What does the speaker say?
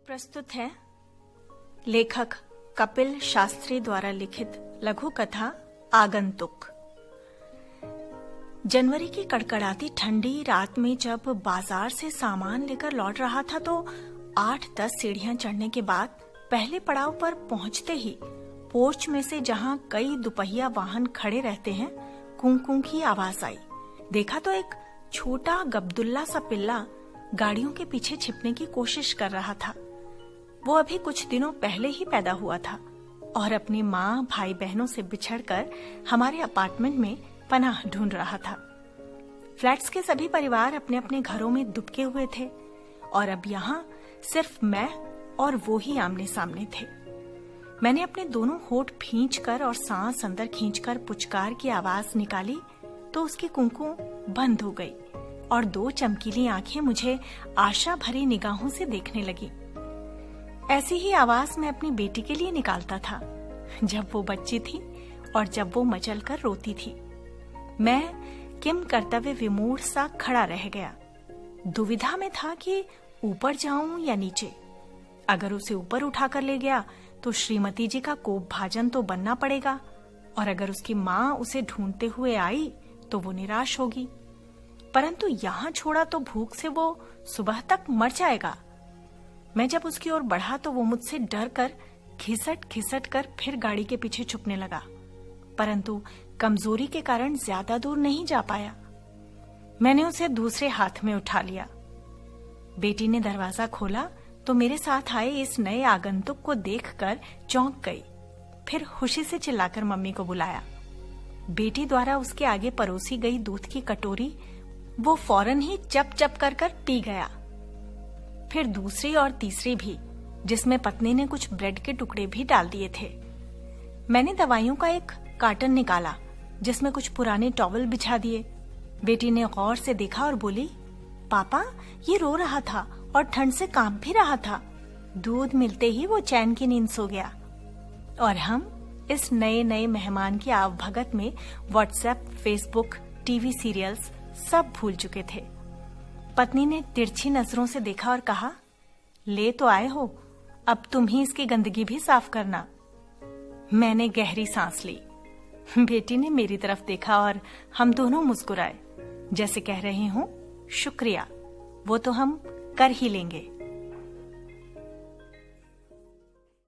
प्रस्तुत है लेखक कपिल शास्त्री द्वारा लिखित लघु कथा आगंतुक। जनवरी की कड़कड़ाती ठंडी रात में जब बाजार से सामान लेकर लौट रहा था तो 8-10 सीढ़ियां चढ़ने के बाद पहले पड़ाव पर पहुंचते ही पोर्च में से जहां कई दुपहिया वाहन खड़े रहते हैं कूं-कूं की आवाज आई। देखा तो एक छोटा गब्दुल्ला सा पिल्ला गाड़ियों के पीछे छिपने की कोशिश कर रहा था। वो अभी कुछ दिनों पहले ही पैदा हुआ था और अपनी माँ भाई बहनों से बिछड़कर हमारे अपार्टमेंट में पनाह ढूंढ रहा था। फ्लैट्स के सभी परिवार अपने अपने घरों में दुबके हुए थे और अब यहाँ सिर्फ मैं और वो ही आमने सामने थे। मैंने अपने दोनों होठ भींचकर और सांस अंदर खींचकर पुचकार की आवाज निकाली तो उसकी कुंकू बंद हो गई और 2 चमकीली आंखें मुझे आशा भरी निगाहों से देखने लगी। ऐसी ही आवाज मैं अपनी बेटी के लिए निकालता था जब वो बच्ची थी और जब वो मचलकर रोती थी। मैं किम कर्तव्य विमूढ़ सा खड़ा रह गया। दुविधा में था कि ऊपर जाऊं या नीचे। अगर उसे ऊपर उठाकर ले गया तो श्रीमती जी का कोप भाजन तो बनना पड़ेगा और अगर उसकी माँ उसे ढूंढते हुए आई तो वो निराश होगी। परंतु यहाँ छोड़ा तो भूख से वो सुबह तक मर जाएगा। मैं जब उसकी ओर बढ़ा तो वो मुझसे डर कर खिसट कर फिर गाड़ी के पीछे छुपने लगा, परंतु कमजोरी के कारण ज्यादा दूर नहीं जा पाया। मैंने उसे दूसरे हाथ में उठा लिया। बेटी ने दरवाजा खोला तो मेरे साथ आए इस नए आगंतुक को देखकर चौंक गई। फिर खुशी से चिल्लाकर मम्मी को बुलाया। बेटी द्वारा उसके आगे परोसी गई दूध की कटोरी वो फौरन ही चप चप कर पी गया। फिर दूसरी और तीसरी भी, जिसमें पत्नी ने कुछ ब्रेड के टुकड़े भी डाल दिए थे। मैंने दवाइयों का एक कार्टन निकाला जिसमें कुछ पुराने टॉवल बिछा दिए। बेटी ने गौर से देखा और बोली, पापा ये रो रहा था और ठंड से कांप भी रहा था। दूध मिलते ही वो चैन की नींद सो गया। और हम इस नए मेहमान की आवभगत में व्हाट्सएप, फेसबुक, टीवी सीरियल्स सब भूल चुके थे। पत्नी ने तिरछी नजरों से देखा और कहा, ले तो आए हो, अब तुम ही इसकी गंदगी भी साफ करना। मैंने गहरी सांस ली। बेटी ने मेरी तरफ देखा और हम दोनों मुस्कुराए, जैसे कह रहे हों, शुक्रिया, वो तो हम कर ही लेंगे।